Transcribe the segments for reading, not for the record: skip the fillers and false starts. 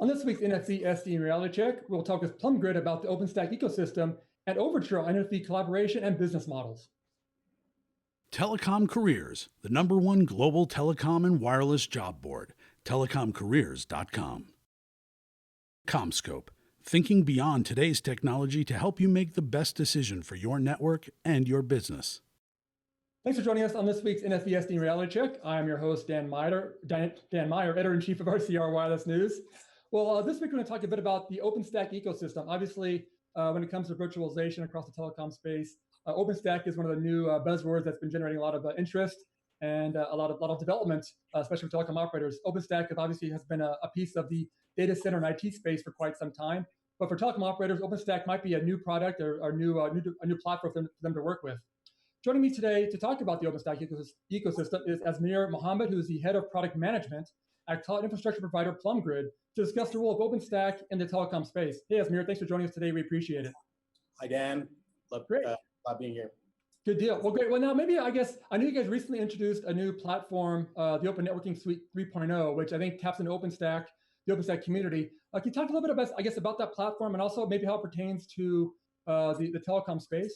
On this week's NFV SDN Reality Check, we'll talk with PlumGrid about the OpenStack ecosystem and Overture on NFV collaboration and business models. Telecom Careers, the #1 global telecom and wireless job board, telecomcareers.com. CommScope, thinking beyond today's technology to help you make the best decision for your network and your business. Thanks for joining us on this week's NFV SDN Reality Check. I'm your host, Dan Meyer, Editor-in-Chief of RCR Wireless News. Well, this week we're going to talk a bit about the OpenStack ecosystem. Obviously, when it comes to virtualization across the telecom space, OpenStack is one of the new buzzwords that's been generating a lot of interest and a lot of development, especially for telecom operators. OpenStack obviously has been a piece of the data center and IT space for quite some time. But for telecom operators, OpenStack might be a new product or a new platform for them to work with. Joining me today to talk about the OpenStack ecosystem is Asmir Mohammed, who is the head of product management at cloud infrastructure provider PlumGrid, to discuss the role of OpenStack in the telecom space. Hey, Asmir, thanks for joining us today. We appreciate it. Hi, Dan. Love being here. Good deal. Well, great. Well, now maybe I know you guys recently introduced a new platform, the Open Networking Suite 3.0, which I think taps into OpenStack, the OpenStack community. Can you talk a little bit about that platform and also maybe how it pertains to the telecom space?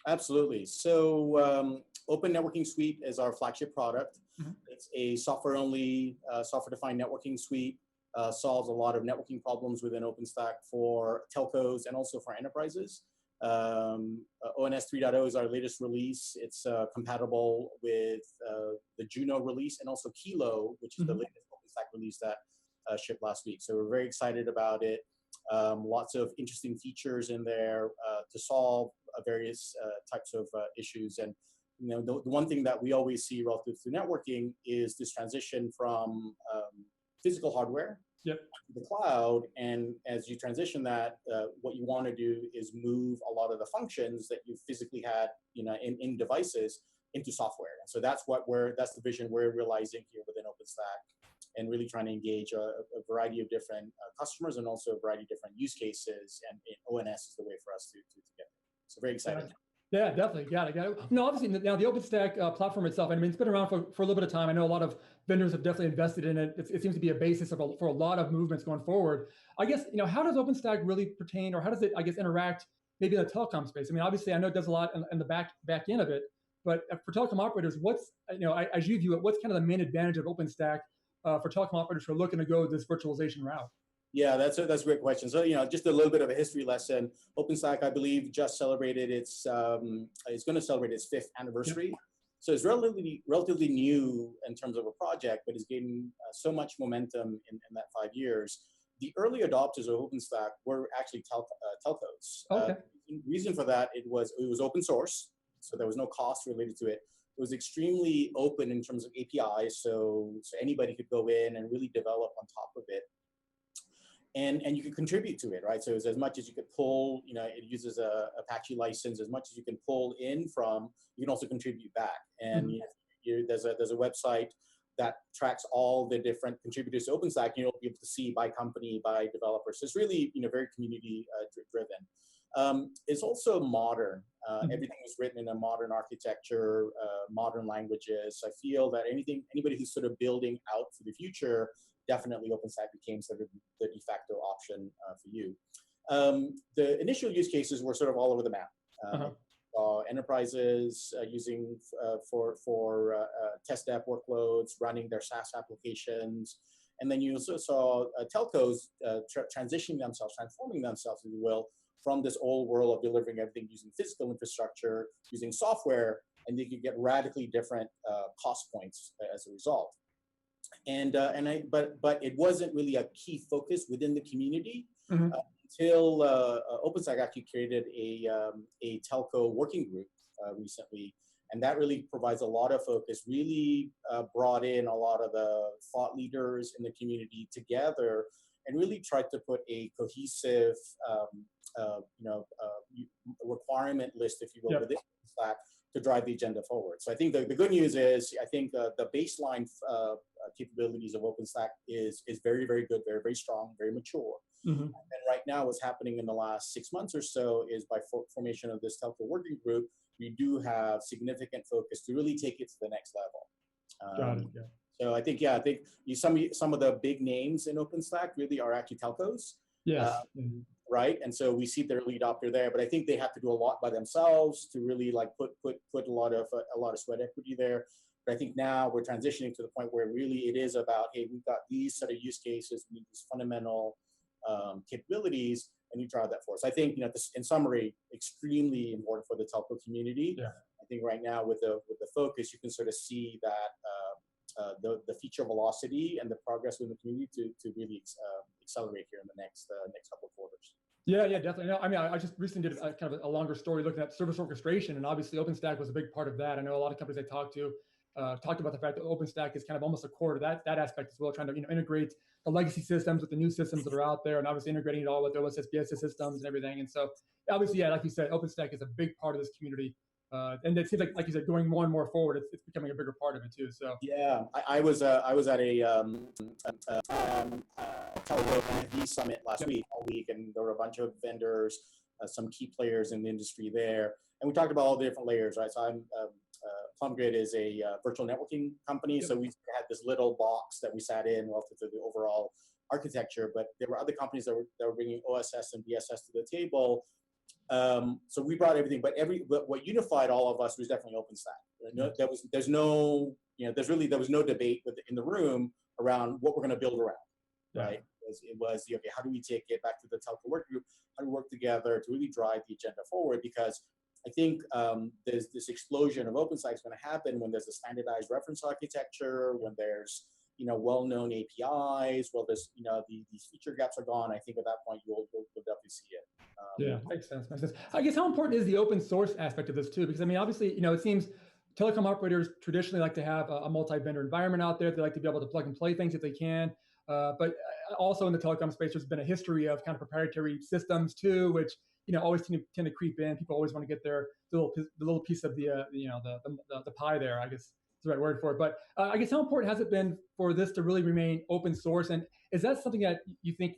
Absolutely. So Open Networking Suite is our flagship product. Mm-hmm. It's a software-only, software-defined networking suite. Solves a lot of networking problems within OpenStack for telcos and also for enterprises. ONS 3.0 is our latest release. It's compatible with the Juno release and also Kilo, which is the latest OpenStack release that shipped last week. So we're very excited about it. Lots of interesting features in there to solve various types of issues. And the one thing that we always see relative to networking is this transition from physical hardware to the cloud. And as you transition that, what you want to do is move a lot of the functions that you physically had, in devices into software. And so that's the vision we're realizing here within OpenStack, and really trying to engage a variety of different customers and also a variety of different use cases. And ONS is the way for us to get there. So very excited. Yeah, definitely. Got it. No, obviously, now the OpenStack platform itself, I mean, it's been around for a little bit of time. I know a lot of vendors have definitely invested in it. It seems to be a basis for a lot of movements going forward. I guess, how does OpenStack really pertain, or how does it, interact maybe in the telecom space? I mean, obviously, I know it does a lot in the back end of it, but for telecom operators, what's, as you view it, what's kind of the main advantage of OpenStack for telecom operators who are looking to go this virtualization route? Yeah, that's a great question. So, just a little bit of a history lesson. OpenStack, I believe, just celebrated it's going to celebrate its 5th anniversary. So it's relatively new in terms of a project, but it's gained so much momentum in that 5 years. The early adopters of OpenStack were actually telcos. Okay. The reason for that, it was open source, so there was no cost related to it. It was extremely open in terms of APIs, so anybody could go in and really develop on top of it. And you could contribute to it, right? So it's as much as you could pull, it uses a Apache license. As much as you can pull in from, you can also contribute back. And there's a website that tracks all the different contributors to OpenStack, and you'll be able to see by company, by developer. So it's really, very community driven. It's also modern. Everything is written in a modern architecture, modern languages. I feel that anybody who's sort of building out for the future, definitely OpenStack became sort of the de facto option for you. The initial use cases were sort of all over the map. Enterprises using for test app workloads, running their SaaS applications. And then you also saw telcos transforming themselves, if you will, from this old world of delivering everything using physical infrastructure, using software, and they could get radically different cost points as a result. But it wasn't really a key focus within the community until OpenStack actually created a telco working group recently, and that really provides a lot of focus. Really brought in a lot of the thought leaders in the community together, and really tried to put a cohesive, requirement list, if you will, within OpenStack to drive the agenda forward. So I think the good news is, I think the baseline capabilities of OpenStack is very, very good, very, very strong, very mature. And right now, what's happening in the last 6 months or so is by formation of this telco working group, we do have significant focus to really take it to the next level. Got it. Yeah. So I think, yeah, I think some of the big names in OpenStack really are actually telcos. Yes. Right. And so we see the early adopter there, but I think they have to do a lot by themselves to really like put a lot of sweat equity there. But I think now we're transitioning to the point where really it is about, hey, we've got these set of use cases, we need these fundamental capabilities, and you drive that for us. I think, this, in summary, extremely important for the telco community. Yeah. I think right now with the focus, you can sort of see that the feature velocity and the progress within the community to really accelerate here in the next couple of quarters. Yeah, definitely. No, I mean, I just recently did kind of a longer story looking at service orchestration, and obviously OpenStack was a big part of that. I know a lot of companies I talked to talked about the fact that OpenStack is kind of almost a core to that aspect as well, trying to integrate the legacy systems with the new systems that are out there, and obviously integrating it all with OSS, BSS systems and everything. And so, obviously, yeah, like you said, OpenStack is a big part of this community. And it seems like you said, going more and more forward, it's becoming a bigger part of it too. So yeah, I was at a telecom NFV summit last week, all week, and there were a bunch of vendors, some key players in the industry there, and we talked about all the different layers, right? So PlumGrid is a virtual networking company, so we had this little box that we sat in relative to the overall architecture, but there were other companies that were bringing OSS and BSS to the table. So we brought everything, but what unified all of us was definitely OpenStack. There was no debate in the room around what we're going to build around, right? It was okay, how do we take it back to the telco work group? How do we work together to really drive the agenda forward? Because I think there's this explosion of OpenStack is going to happen when there's a standardized reference architecture, when there's well-known APIs, these feature gaps are gone. I think at that point you'll definitely see it. Yeah, makes sense. I guess how important is the open source aspect of this too? Because I mean, obviously, it seems telecom operators traditionally like to have a multi-vendor environment out there. They like to be able to plug and play things if they can. But also in the telecom space, there's been a history of kind of proprietary systems too, which always tend to creep in. People always want to get their little piece of the pie there, I guess is the right word for it. But I guess how important has it been for this to really remain open source? And is that something that you think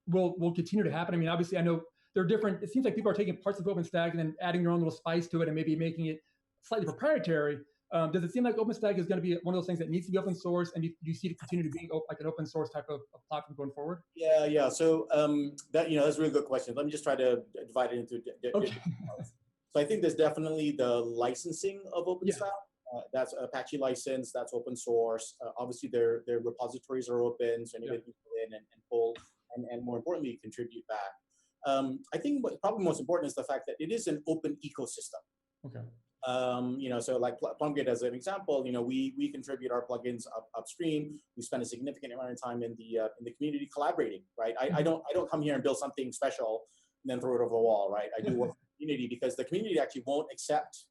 will continue to happen? I mean, obviously, I know they're different. It seems like people are taking parts of OpenStack and then adding their own little spice to it and maybe making it slightly proprietary. Does it seem like OpenStack is going to be one of those things that needs to be open source, and do you see it continue to be like an open source type of platform going forward? Yeah. So that's a really good question. Let me just try to divide it into different parts. So I think there's definitely the licensing of OpenStack. That's Apache license. That's open source. Obviously, their repositories are open, so anybody can go in and pull, and more importantly, contribute back. I think what probably most important is the fact that it is an open ecosystem. Okay. So like PlumGrid as an example, we contribute our plugins upstream. We spend a significant amount of time in the community collaborating, right? I don't come here and build something special and then throw it over the wall, right? I do work for the community because the community actually won't accept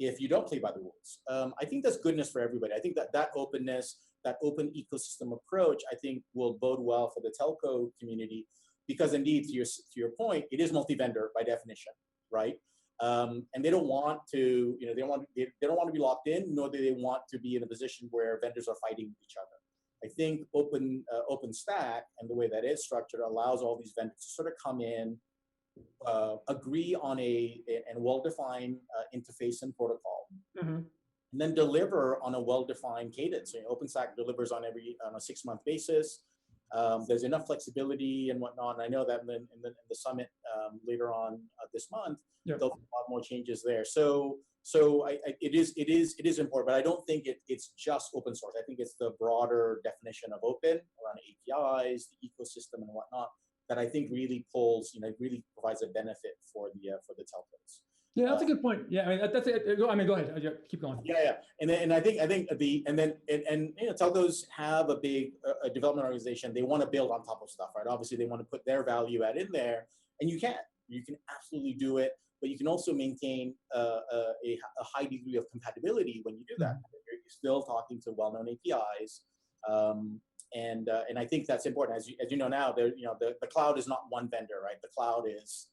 if you don't play by the rules. I think that's goodness for everybody. I think that openness, that open ecosystem approach, I think will bode well for the telco community, because indeed, to your point, it is multi-vendor by definition, right? And they don't want to, they don't want to be locked in, nor do they want to be in a position where vendors are fighting with each other. I think OpenStack and the way that it's structured allows all these vendors to sort of come in, agree on a well-defined interface and protocol, and then deliver on a well-defined cadence. So OpenStack delivers on a 6-month basis. There's enough flexibility and whatnot. And I know that in the summit later on this month, there'll be a lot more changes there. So it is important, but I don't think it's just open source. I think it's the broader definition of open around APIs, the ecosystem, and whatnot that I think really really provides a benefit for the telcos. Yeah, that's a good point. Yeah, I mean that's it. Go ahead. Keep going. Yeah. And I think telcos have a big development organization. They want to build on top of stuff, right? Obviously, they want to put their value add in there, and you can absolutely do it. But you can also maintain a high degree of compatibility when you do that. You're still talking to well-known APIs, and I think that's important. As you know now, the cloud is not one vendor, right? The cloud is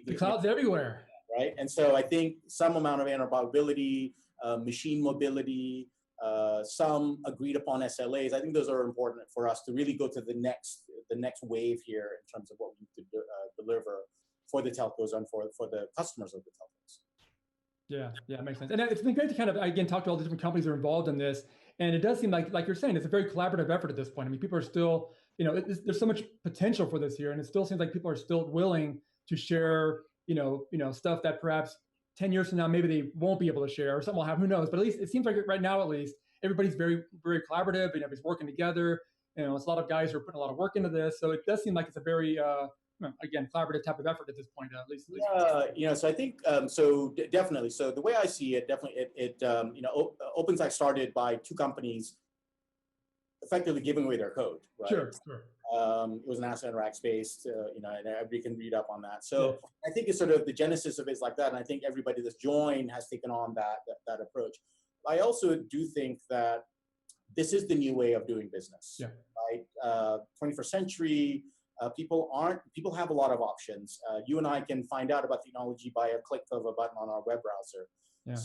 the cloud's everywhere. Right, and so I think some amount of interoperability, machine mobility, some agreed upon SLAs. I think those are important for us to really go to the next wave here in terms of what we need to deliver for the telcos and for the customers of the telcos. Yeah, it makes sense. And it's been great to kind of, again, talk to all the different companies that are involved in this. And it does seem like you're saying, it's a very collaborative effort at this point. I mean, people are still, there's so much potential for this here. And it still seems like people are still willing to share, stuff that perhaps 10 years from now, maybe they won't be able to share, or something will have, who knows. But at least it seems like right now, at least, everybody's very, very collaborative, everybody's working together. It's a lot of guys who are putting a lot of work into this. So it does seem like it's a very, again, collaborative type of effort at this point, at least. Yeah, so I think, definitely. So the way I see it, definitely, OpenStack started by two companies effectively giving away their code, right? Sure. It was an asset and rack based, and everybody can read up on that. So I think it's sort of the genesis of it is like that. And I think everybody that's joined has taken on that approach. I also do think that this is the new way of doing business, right? 21st century, people have a lot of options. You and I can find out about technology by a click of a button on our web browser. Yeah.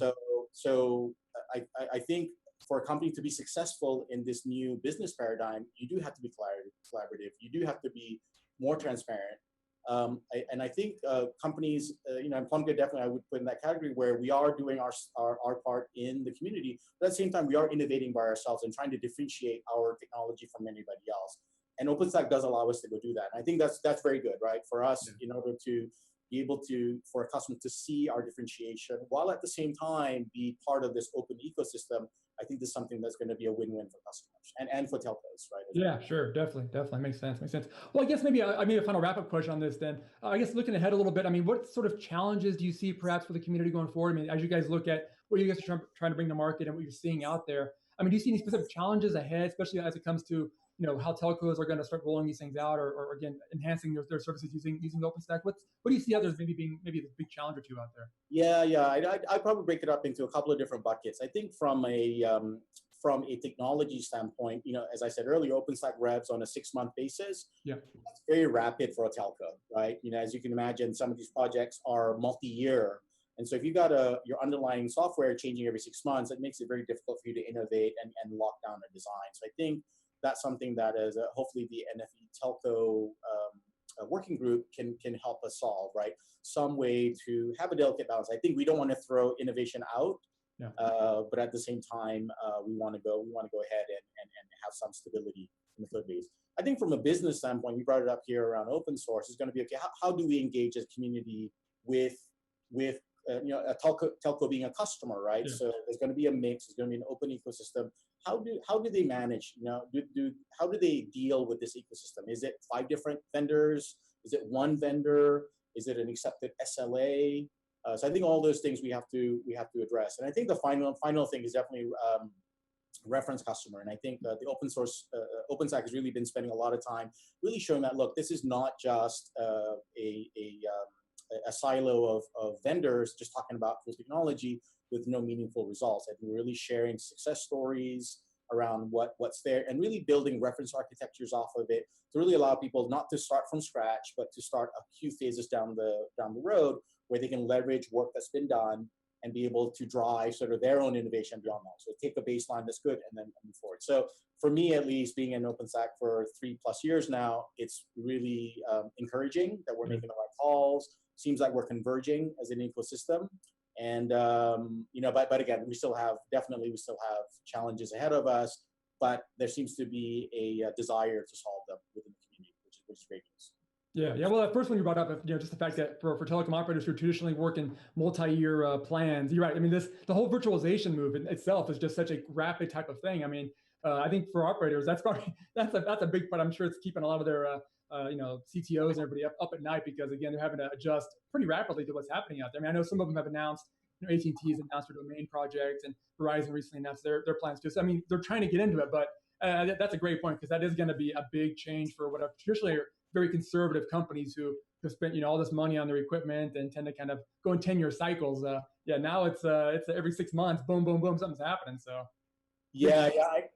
So I think for a company to be successful in this new business paradigm, you do have to be collaborative. You do have to be more transparent. And I think companies, and Plumga definitely I would put in that category where we are doing our part in the community, but at the same time, we are innovating by ourselves and trying to differentiate our technology from anybody else. And OpenStack does allow us to go do that. And I think that's very good, right? For us, in order to be able for a customer to see our differentiation, while at the same time be part of this open ecosystem. I think this is something that's going to be a win-win for customers and for telcos, right? Yeah, sure, definitely, makes sense. Well, I guess maybe a final wrap-up question on this then. I guess looking ahead a little bit, I mean, what sort of challenges do you see perhaps for the community going forward? I mean, as you guys look at what you guys are trying to bring to market and what you're seeing out there, I mean, do you see any specific challenges ahead, especially as it comes to how telcos are going to start rolling these things out, or again, enhancing their services using OpenStack? What do you see others maybe being the big challenge or two out there? Yeah. I'd probably break it up into a couple of different buckets. I think from a technology standpoint, as I said earlier, OpenStack revs on a 6-month basis. Yeah, that's very rapid for a telco, right? As you can imagine, some of these projects are multi-year. And so if you got your underlying software changing every 6 months, it makes it very difficult for you to innovate and lock down a design. So I think that's something that is hopefully the NFV telco working group can help us solve, right? Some way to have a delicate balance. I think we don't want to throw innovation out, but at the same time, we want to go ahead and have some stability in the code base. I think from a business standpoint, we brought it up here around open source. It's going to be, okay, how do we engage as a community with a telco being a customer, right? Yeah. So there's going to be a mix. There's going to be an open ecosystem. How do they manage? How do they deal with this ecosystem? Is it 5 different vendors? Is it one vendor? Is it an accepted SLA? So I think all those things we have to address. And I think the final thing is definitely reference customer. And I think the open source OpenStack has really been spending a lot of time really showing that, look, this is not just a silo of vendors just talking about cool technology with no meaningful results. I think we're really sharing success stories around what's there and really building reference architectures off of it to really allow people not to start from scratch, but to start a few phases down the road where they can leverage work that's been done and be able to drive sort of their own innovation beyond that. So take a baseline that's good and then move forward. So for me, at least, being in OpenStack for 3+ years now, it's really encouraging that we're making the right calls. Seems like we're converging as an ecosystem. And, but again, we still have challenges ahead of us, but there seems to be a desire to solve them within the community, which is great news. Yeah. Well, that first one you brought up, just the fact that for telecom operators who traditionally work in multi-year plans, you're right. I mean, the whole virtualization move in itself is just such a rapid type of thing. I mean, I think for operators, that's a big part. I'm sure it's keeping a lot of their CTOs and everybody up at night because again, they're having to adjust pretty rapidly to what's happening out there. I mean, I know some of them have announced, AT&T has announced their domain project, and Verizon recently announced their plans too. So I mean, they're trying to get into it, but that's a great point because that is going to be a big change for what are traditionally very conservative companies who have spent all this money on their equipment and tend to kind of go in 10-year cycles. Now it's every 6 months, boom, boom, boom, something's happening. So. Yeah.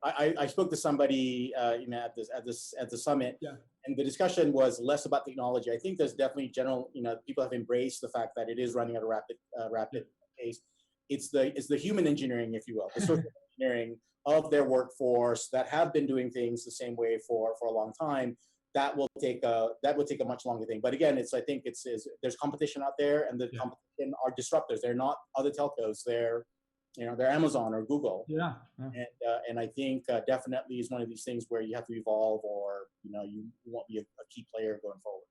I spoke to somebody at the summit, and the discussion was less about technology. I think there's definitely general people have embraced the fact that it is running at a rapid pace. It's the human engineering, if you will, the social engineering of their workforce that have been doing things the same way for a long time. that will take a much longer thing. But again, I think there's competition out there, and the competition are disruptors. They're not other telcos. They're Amazon or Google. Yeah. And I think definitely is one of these things where you have to evolve, or you won't be a key player going forward.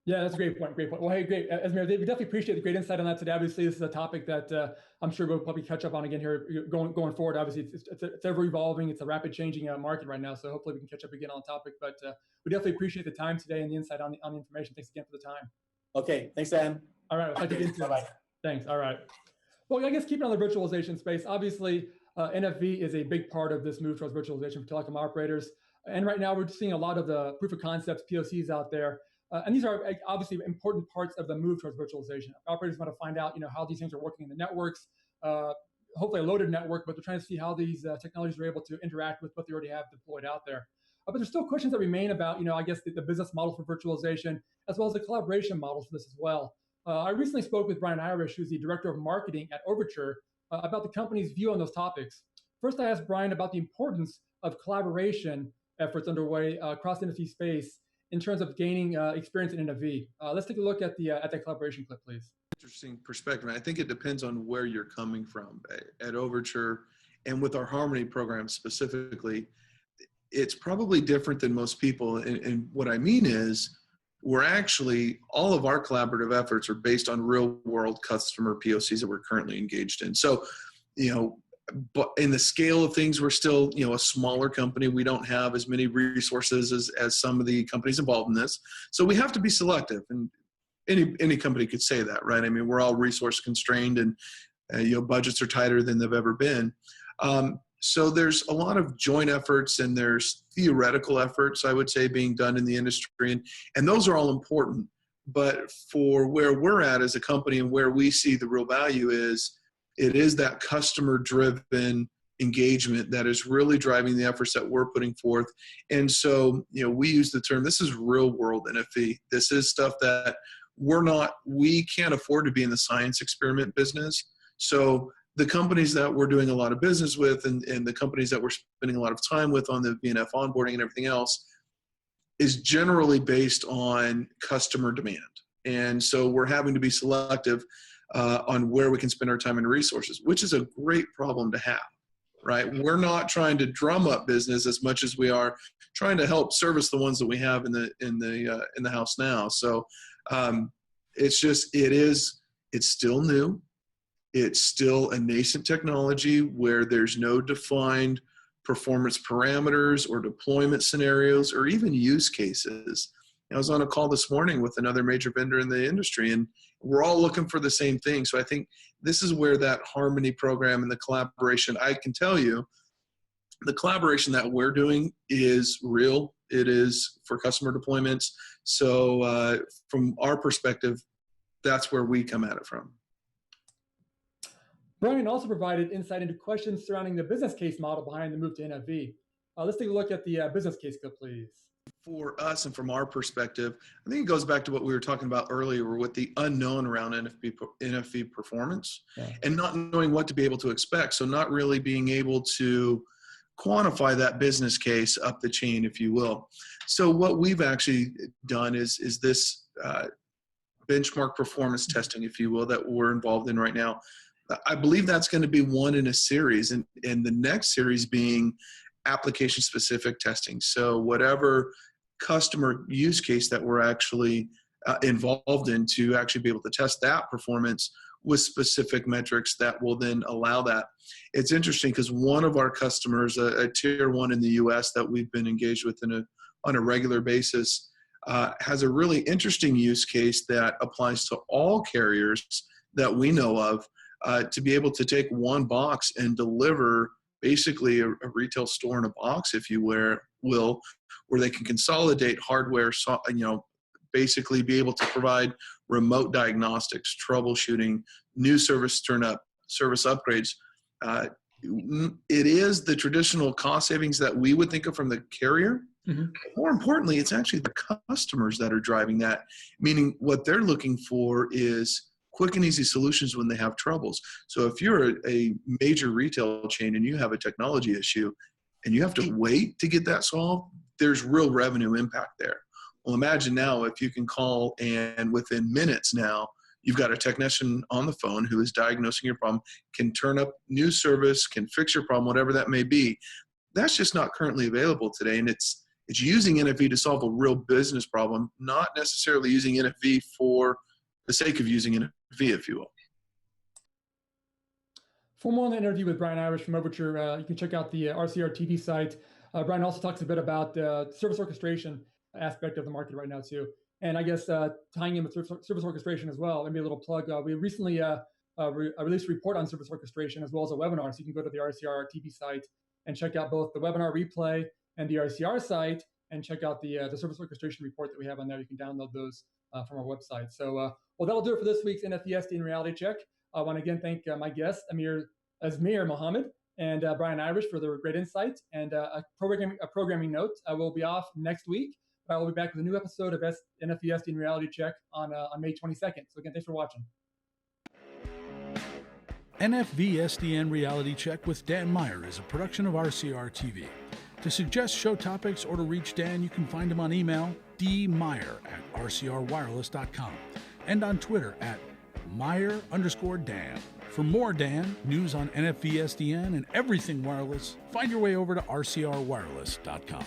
Yeah, that's a great point. Great point. Well, hey, great. Esmer, we definitely appreciate the great insight on that today. Obviously, this is a topic that I'm sure we'll probably catch up on again here going forward. Obviously, it's ever evolving. It's a rapid changing market right now. So hopefully we can catch up again on the topic. But we definitely appreciate the time today and the insight on the information. Thanks again for the time. Okay. Thanks, Dan. All right. We'll talk again soon. Bye-bye. Thanks. All right. Well, I guess keeping on the virtualization space, obviously, NFV is a big part of this move towards virtualization for telecom operators. And right now, we're seeing a lot of the proof of concepts, POCs out there. And these are obviously important parts of the move towards virtualization. Operators want to find out, how these things are working in the networks, hopefully a loaded network, but they're trying to see how these technologies are able to interact with what they already have deployed out there. But there's still questions that remain about, I guess the business model for virtualization, as well as the collaboration models for this as well. I recently spoke with Brian Irish, who's the director of marketing at Overture, about the company's view on those topics. First, I asked Brian about the importance of collaboration efforts underway across the NFV space in terms of gaining experience in NFV. Let's take a look at the collaboration clip, please. Interesting perspective. I think it depends on where you're coming from. At Overture and with our Harmony program specifically, it's probably different than most people. And what I mean is, all of our collaborative efforts are based on real world customer POCs that we're currently engaged in. So, but in the scale of things, we're still, a smaller company. We don't have as many resources as some of the companies involved in this. So we have to be selective, and any company could say that, right? I mean, we're all resource constrained, and budgets are tighter than they've ever been. So there's a lot of joint efforts, and there's theoretical efforts, I would say, being done in the industry, and those are all important. But for where we're at as a company and where we see the real value is, it is that customer-driven engagement that is really driving the efforts that we're putting forth. And so, we use the term, this is real-world NFV. This is stuff that we can't afford to be in the science experiment business. So the companies that we're doing a lot of business with, and the companies that we're spending a lot of time with on the VNF onboarding and everything else, is generally based on customer demand. And so we're having to be selective on where we can spend our time and resources, which is a great problem to have, right? We're not trying to drum up business as much as we are trying to help service the ones that we have in the house now. So it's still new. It's still a nascent technology where there's no defined performance parameters or deployment scenarios or even use cases. I was on a call this morning with another major vendor in the industry, and we're all looking for the same thing. So I think this is where that Harmony program and the collaboration, I can tell you, the collaboration that we're doing is real. It is for customer deployments. So from our perspective, that's where we come at it from. Brian also provided insight into questions surrounding the business case model behind the move to NFV. Let's take a look at the business case clip, please. For us and from our perspective, I think it goes back to what we were talking about earlier with the unknown around NFV performance and not knowing what to be able to expect. So not really being able to quantify that business case up the chain, if you will. So what we've actually done is this benchmark performance testing, if you will, that we're involved in right now. I believe that's going to be one in a series, and the next series being application-specific testing. So whatever customer use case that we're actually involved in, to actually be able to test that performance with specific metrics that will then allow that. It's interesting because one of our customers, a tier one in the US that we've been engaged with on a regular basis, has a really interesting use case that applies to all carriers that we know of, to be able to take one box and deliver basically a retail store in a box, if you will, where they can consolidate hardware, basically be able to provide remote diagnostics, troubleshooting, new service turn-up, service upgrades. It is the traditional cost savings that we would think of from the carrier. Mm-hmm. More importantly, it's actually the customers that are driving that, meaning what they're looking for is quick and easy solutions when they have troubles. So if you're a major retail chain and you have a technology issue and you have to wait to get that solved, there's real revenue impact there. Well, imagine now if you can call and within minutes now, you've got a technician on the phone who is diagnosing your problem, can turn up new service, can fix your problem, whatever that may be. That's just not currently available today. And it's using NFV to solve a real business problem, not necessarily using NFV for the sake of using NFV, if you will. For more on the interview with Brian Irish from Overture, you can check out the RCR TV site. Brian also talks a bit about the service orchestration aspect of the market right now too. And I guess tying in with service orchestration as well, maybe a little plug. We recently released a report on service orchestration as well as a webinar. So you can go to the RCR TV site and check out both the webinar replay and the RCR site, and check out the service orchestration report that we have on there. You can download those from our website. So, well, that'll do it for this week's NFV SDN Reality Check. I want to again thank my guests, Azmir Mohammed and Brian Irish, for their great insights. And a programming note, I will be off next week. I will be back with a new episode of NFV SDN Reality Check on May 22nd. So again, thanks for watching. NFV SDN Reality Check with Dan Meyer is a production of RCR TV. To suggest show topics or to reach Dan, you can find him on email, dmeyer@rcrwireless.com, and on Twitter @Meyer_Dan. For more Dan, news on NFV SDN and everything wireless, find your way over to rcrwireless.com.